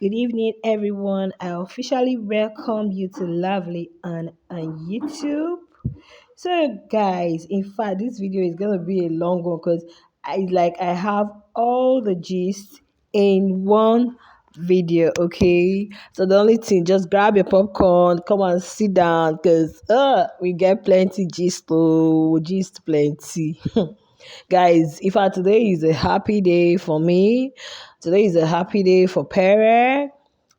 Good evening, everyone. I officially welcome you to Lovely on YouTube. So, guys, in fact, this video is gonna be a long one because I have all the gist in one video. Okay, so the only thing, just grab your popcorn, come and sit down because we get plenty gist. Oh, gist plenty. Guys, in fact, today is a happy day for me. Today is a happy day for Pere.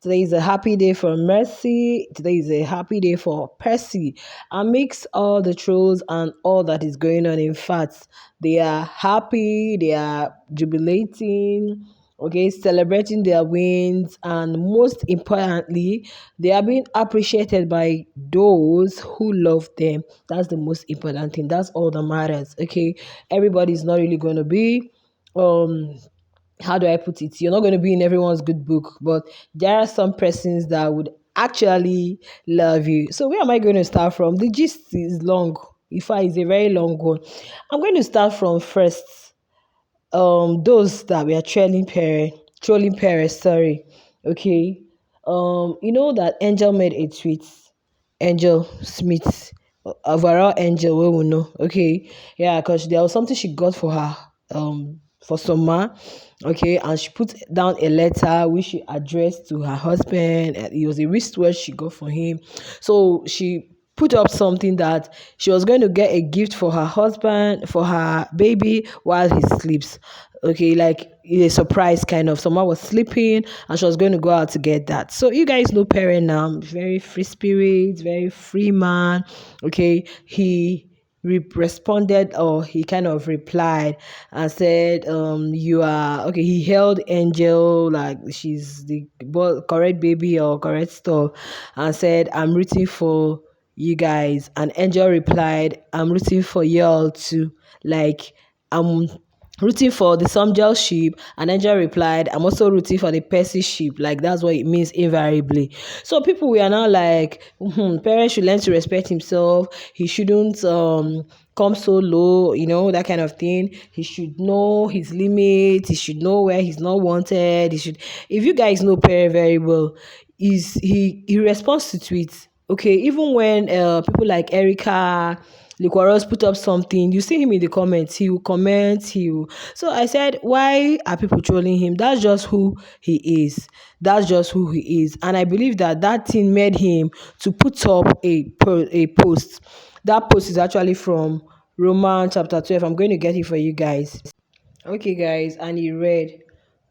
Today is a happy day for Mercy. Today is a happy day for Percy. Amidst all the trolls and all that is going on, in fact, they are happy, they are jubilating, okay, celebrating their wins, and most importantly, they are being appreciated by those who love them. That's the most important thing. That's all that matters. Okay, everybody's not really going to be um how do I put it? You're not going to be in everyone's good book, but there are some persons that would actually love you. So where am I going to start from? The gist is long. If I is a very long one, I'm going to start from first. Those that were trolling Pere, sorry. Okay. You know that Angel made a tweet. Angel Smith, overall Angel, we will know. Okay, yeah, because there was something she got for her, for summer. Okay, and she put down a letter which she addressed to her husband. And it was a wristwatch she got for him. So she put up something that she was going to get a gift for her husband, for her baby while he sleeps. Okay, like a surprise kind of. Someone was sleeping and she was going to go out to get that. So you guys know Perry now, very free spirit, very free man. Okay, he responded, or he kind of replied and said, you are okay. He held Angel like she's the correct baby or correct stuff, and said, I'm rooting for you guys. And Angel replied, I'm rooting for y'all too. Like, I'm rooting for the Samgel sheep. And Angel replied, I'm also rooting for the Percy sheep. Like, that's what it means invariably. So people, we are now like, parents should learn to respect himself. He shouldn't come so low, that kind of thing. He should know his limits. He should know where he's not wanted. He should, if you guys know Pere very well, is he responds to tweets. Okay, even when people like Erica, Liquoros put up something, you see him in the comments, he will comment, so I said, why are people trolling him? That's just who he is. That's just who he is. And I believe that that thing made him to put up a post. That post is actually from Romans chapter 12. I'm going to get it for you guys. Okay, guys, and he read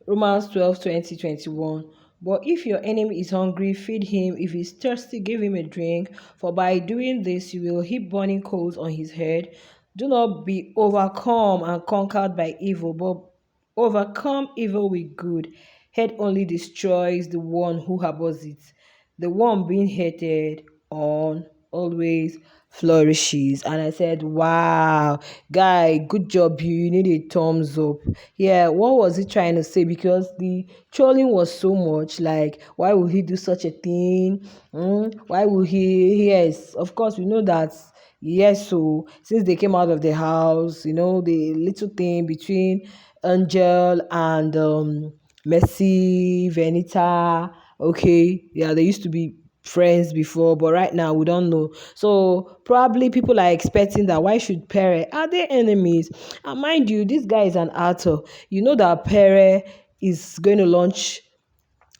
Romans 12:20-21. But if your enemy is hungry, feed him. If he's thirsty, give him a drink. For by doing this, you will heap burning coals on his head. Do not be overcome and conquered by evil, but overcome evil with good. Hate only destroys the one who harbors it. The one being hated on always flourishes. And I said, wow, guy, good job. You need a thumbs up. Yeah, what was he trying to say? Because the trolling was so much, like, why would he do such a thing? Why would he? Yes, of course, we know that. Yes, so since they came out of the house, the little thing between Angel and Messi, Venita, okay, yeah, they used to be friends before, but right now we don't know. So probably people are expecting that, why should Pere, are they enemies? And mind you, this guy is an actor. You know that Pere is going to launch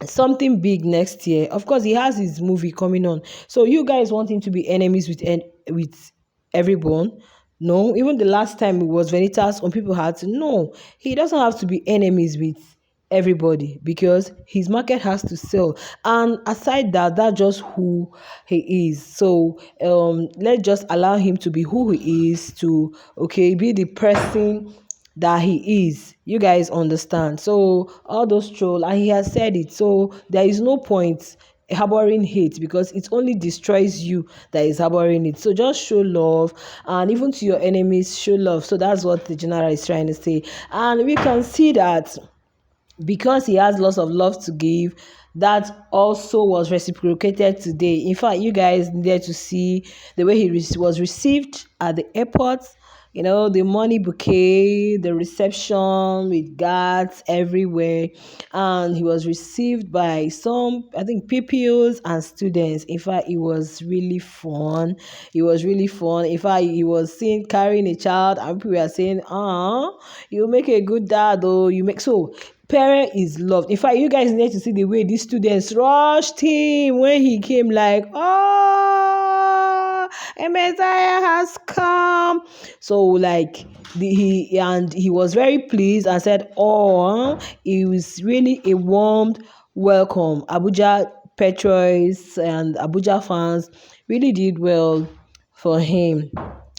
something big next year. Of course, he has his movie coming on. So you guys want him to be enemies with everyone? No, even the last time it was Venitas on, people had to know he doesn't have to be enemies with everybody because his market has to sell. And aside that, that's just who he is. So let's just allow him to be who he is, to okay, be the person that he is. You guys understand? So all those troll, and he has said it. So there is no point harboring hate because it only destroys you that is harboring it. So just show love, and even to your enemies, show love. So that's what the general is trying to say. And we can see that because he has lots of love to give, that also was reciprocated today. In fact, you guys needed to see the way he was received at the airport. the money bouquet, the reception with guards everywhere. And he was received by some, I think, pupils and students. In fact, it was really fun. It was really fun. In fact, he was seen carrying a child, and people were saying, you make a good dad, though. You make so. Pere is loved. In fact, you guys need to see the way these students rushed him when he came, like, a Messiah has come. So, like, he was very pleased and said, it was really a warm welcome. Abuja patriots and Abuja fans really did well for him.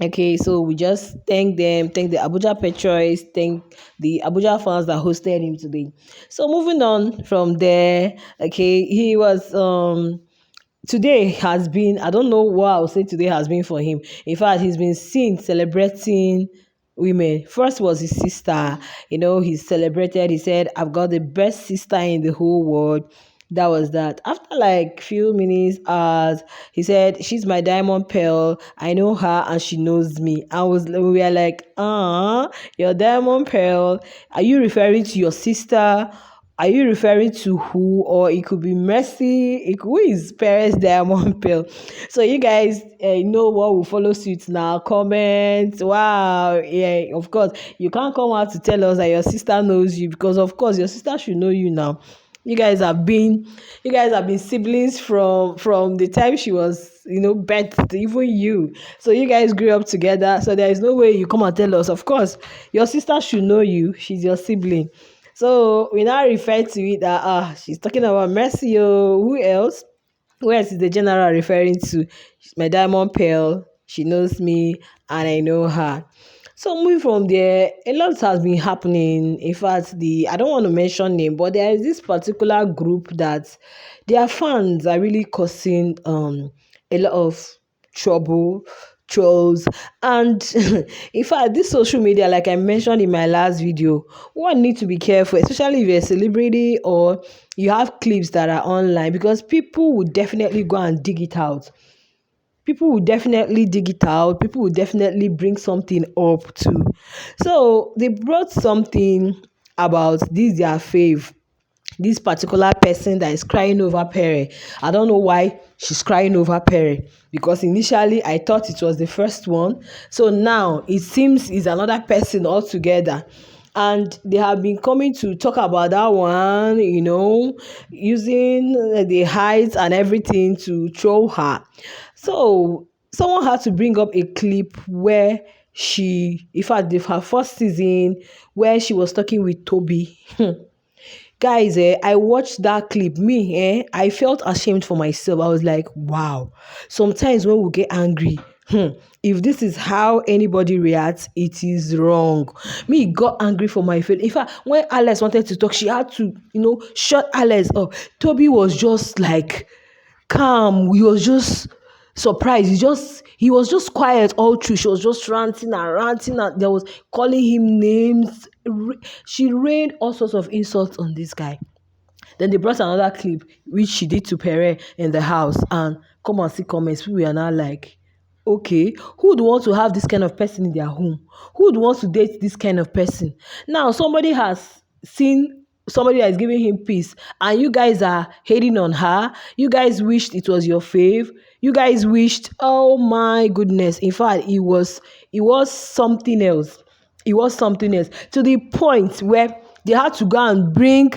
Okay, so we just thank them, thank the Abuja patriots, thank the Abuja fans that hosted him today. So moving on from there, okay, he was today has been, I don't know what I'll say today has been for him. In fact, he's been seen celebrating women. First was his sister. He celebrated, he said, I've got the best sister in the whole world. That was that. After like few minutes, hours, he said, she's my diamond pearl. I know her and she knows me. We were like, your diamond pearl. Are you referring to your sister? Are you referring to who? Or it could be Mercy. Who is Pere's diamond pearl? So you guys know what will follow suit now. Comment. Wow. Yeah, of course. You can't come out to tell us that your sister knows you, because of course your sister should know you now. You guys have been siblings from the time she was birthed, even you. So you guys grew up together. So there is no way you come and tell us. Of course, your sister should know you. She's your sibling. So we now refer to it that she's talking about Mercy. Who else? Who else is the general referring to? She's my diamond pearl. She knows me and I know her. So moving from there, a lot has been happening. In fact, I don't want to mention name, but there is this particular group that their fans are really causing a lot of trouble, trolls, and in fact, this social media, like I mentioned in my last video, one need to be careful, especially if you're a celebrity or you have clips that are online, because people will definitely go and dig it out. People will definitely dig it out. People will definitely bring something up too. So they brought something about this their fave, this particular person that is crying over Pere. I don't know why she's crying over Pere, because initially I thought it was the first one. So now it seems it's another person altogether. And they have been coming to talk about that one, using the height and everything to troll her. So someone had to bring up a clip where in fact, her first season, where she was talking with Toby. Guys, I watched that clip. I felt ashamed for myself. I was like, wow. Sometimes when we get angry, if this is how anybody reacts, it is wrong. Me got angry for my face. In fact, when Alex wanted to talk, she had to, shut Alex up. Toby was just like calm. He was just surprised. He was just quiet all through. She was just ranting and there was calling him names. She rained all sorts of insults on this guy. Then they brought another clip which she did to Pere in the house, and come and see comments. People are now like, okay, who would want to have this kind of person in their home? Who would want to date this kind of person? Now somebody has seen somebody that is giving him peace, and you guys are hating on her. You guys wished it was your fave. You guys wished, oh my goodness. In fact, it was something else. It was something else, to the point where they had to go and bring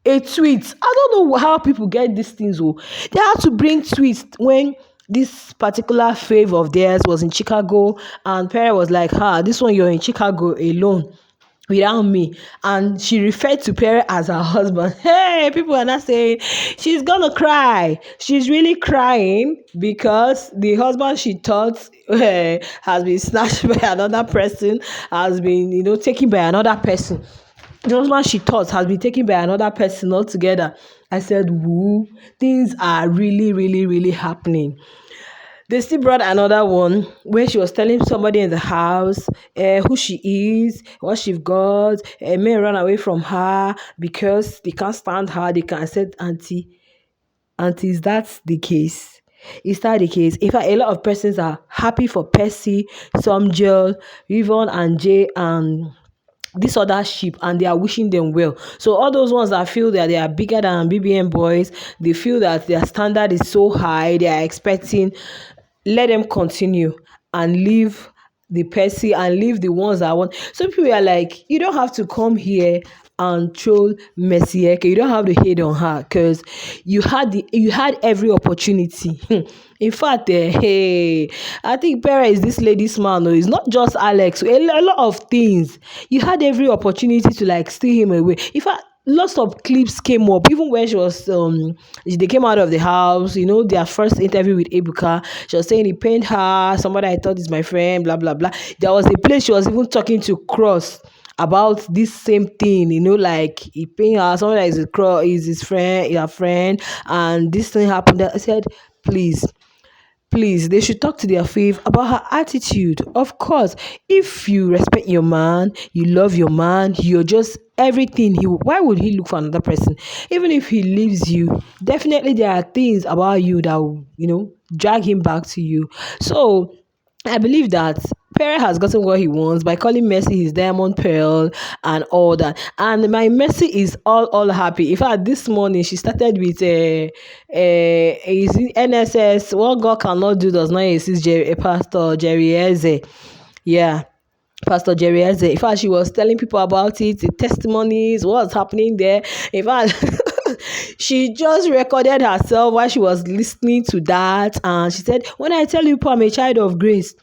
a tweet. I don't know how people get these things. Oh, they had to bring tweets when this particular fave of theirs was in Chicago, and Pere was like, this one you're in Chicago alone without me. And she referred to Pere as her husband. Hey, people are not saying she's gonna cry. She's really crying because the husband she thought has been snatched by another person, has been taken by another person. The husband she thought has been taken by another person altogether. I said, woo, things are really, really, really happening. They still brought another one where she was telling somebody in the house who she is, what she's got, may run away from her because they can't stand her. They can. I said, Auntie, is that the case? Is that the case? In fact, a lot of persons are happy for Percy, some Jill, Yvonne, and Jay, and this other sheep, and they are wishing them well. So all those ones that feel that they are bigger than BBM boys, they feel that their standard is so high, they are expecting, let them continue and leave the Percy and leave the ones that want. So people are like, you don't have to come here and troll Mercy. You don't have to hate on her because you had every opportunity. In fact, hey, I think Pere is this lady's man. No, it's not just Alex. A lot of things. You had every opportunity to like steal him away. In fact, lots of clips came up even when she was they came out of the house, their first interview with Ebuka. She was saying he pained her, somebody I thought is my friend, blah blah blah. There was a place she was even talking to Cross about this same thing, like he pained her, somebody that is a Cross is his friend, your friend, and this thing happened. I said, please, please, they should talk to their faith about her attitude. Of course, if you respect your man, you love your man, you're just everything. Why would he look for another person? Even if he leaves you, definitely there are things about you that will, drag him back to you. So I believe that Pere has gotten what he wants by calling Messi his diamond pearl and all that. And my Messi is all happy. In fact, this morning she started with is it NSS. What God cannot do does not exist. Pastor Jerry Eze. Yeah. Pastor Jerry Eze. In fact, she was telling people about it, the testimonies, what's happening there. In fact, she just recorded herself while she was listening to that. And she said, when I tell you, I'm a child of grace.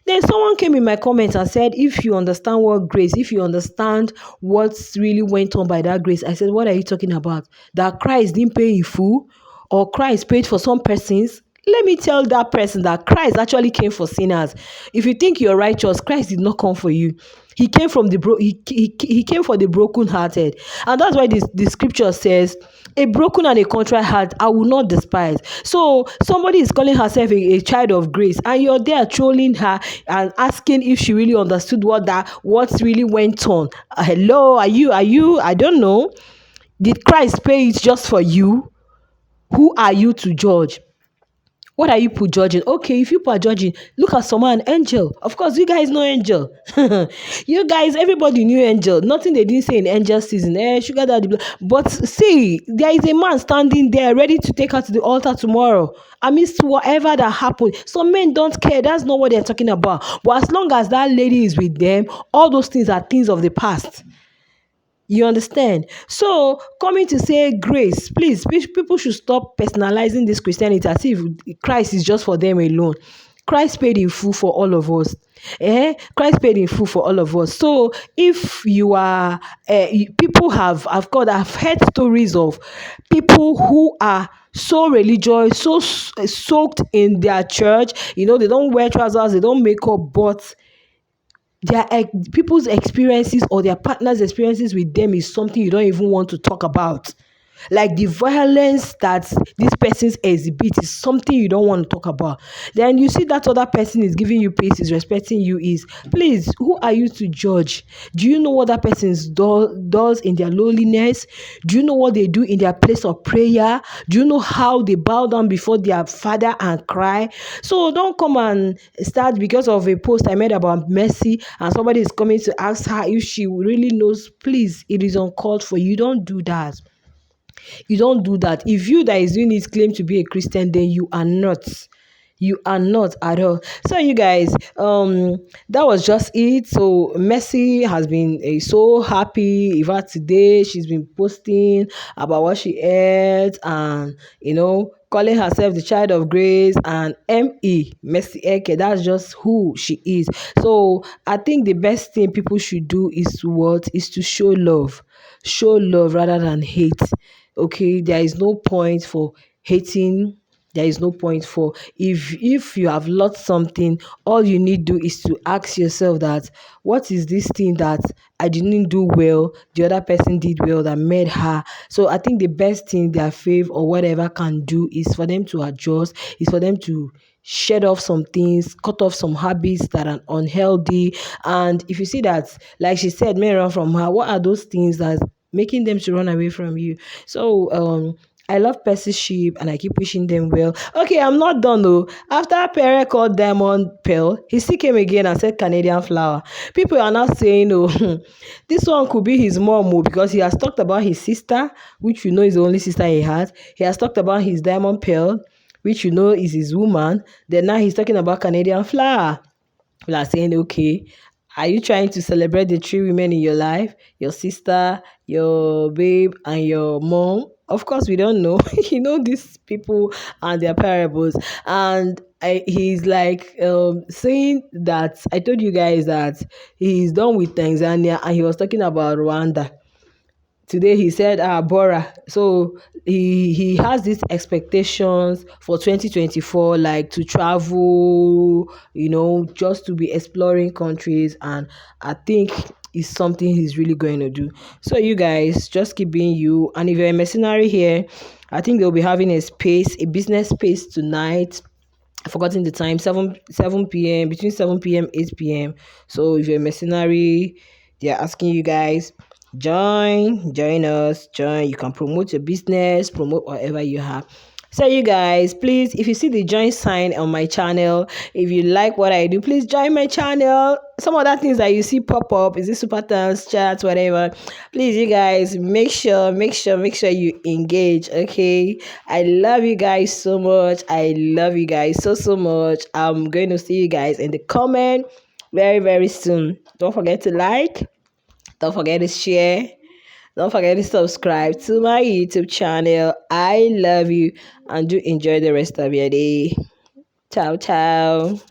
Then someone came in my comments and said, if you understand what grace, if you understand what really went on by that grace, I said, what are you talking about? That Christ didn't pay in full, or Christ paid for some persons? Let me tell that person that Christ actually came for sinners. If you think you're righteous, Christ did not come for you. He came from he came for the brokenhearted, and that's why the scripture says, "A broken and a contrite heart, I will not despise." So somebody is calling herself a child of grace, and you're there trolling her and asking if she really understood what really went on. Hello, are you? I don't know. Did Christ pay it just for you? Who are you to judge? What are you judging? Okay, if you are judging, look at someone, Angel. Of course, you guys know Angel. You guys, everybody knew Angel. Nothing they didn't say in Angel season. Sugar daddy. But see, there is a man standing there ready to take her to the altar tomorrow. Amidst whatever that happened. Some men don't care. That's not what they're talking about. But as long as that lady is with them, all those things are things of the past. You understand? So, coming to say grace, please, people should stop personalizing this Christianity as if Christ is just for them alone. Christ paid in full for all of us. Christ paid in full for all of us. So, if you are, people have got, I've heard stories of people who are so religious, so soaked in their church. They don't wear trousers, they don't make up, but people's experiences or their partner's experiences with them is something you don't even want to talk about. Like the violence that this person's exhibit is something you don't want to talk about. Then you see that other person is giving you peace, is respecting you, is, please, who are you to judge? Do you know what that person does in their loneliness? Do you know what they do in their place of prayer? Do you know how they bow down before their father and cry? So don't come and start because of a post I made about Mercy and somebody is coming to ask her if she really knows. Please, it is uncalled for. You don't do that. You don't do that. If you that is doing it claim to be a Christian, then you are not. You are not at all. So you guys, that was just it. So Mercy has been so happy. In fact, today she's been posting about what she ate and calling herself the child of grace and Mercy Eke. That's just who she is. So I think the best thing people should do is to show love rather than hate. Okay, there is no point for hating. There is no point for, if you have lost something, all you need to do is to ask yourself that, what is this thing that I didn't do well, the other person did well, that made her. So I think the best thing their faith or whatever can do is for them to adjust, is for them to shed off some things, cut off some habits that are unhealthy. And if you see that, like she said, may run from her, what are those things that making them to run away from you? So I love Percy sheep and I keep wishing them well. Okay, I'm not done though. After Pere called Diamond Pearl, he still came again and said Canadian flower. People are now saying, oh, this one could be his mom oh, because he has talked about his sister, which you know is the only sister he has. He has talked about his Diamond Pearl, which you know is his woman. Then now he's talking about Canadian flower. People are saying, okay, are you trying to celebrate the three women in your life? Your sister, your babe, and your mom? Of course, we don't know. You know these people and their parables. And he's like saying that I told you guys that he's done with Tanzania and he was talking about Rwanda. Today he said Bora. So he has these expectations for 2024, like to travel, just to be exploring countries, and I think it's something he's really going to do. So you guys just keep being you, and if you're a mercenary here, I think they'll be having a business space tonight. I've forgotten the time, 7 p.m., between 7 p.m. 8 p.m. So if you're a mercenary, they're asking you guys, join us, join. You can promote your business, promote whatever you have. So you guys, please, if you see the join sign on my channel, if you like what I do, please join my channel. Some other things that you see pop up, is it super thanks, chat, whatever. Please, you guys, make sure you engage. Okay. I love you guys so much. I love you guys so much. I'm going to see you guys in the comment very, very soon. Don't forget to like, don't forget to share. Don't forget to subscribe to my YouTube channel. I love you and do enjoy the rest of your day. Ciao, ciao.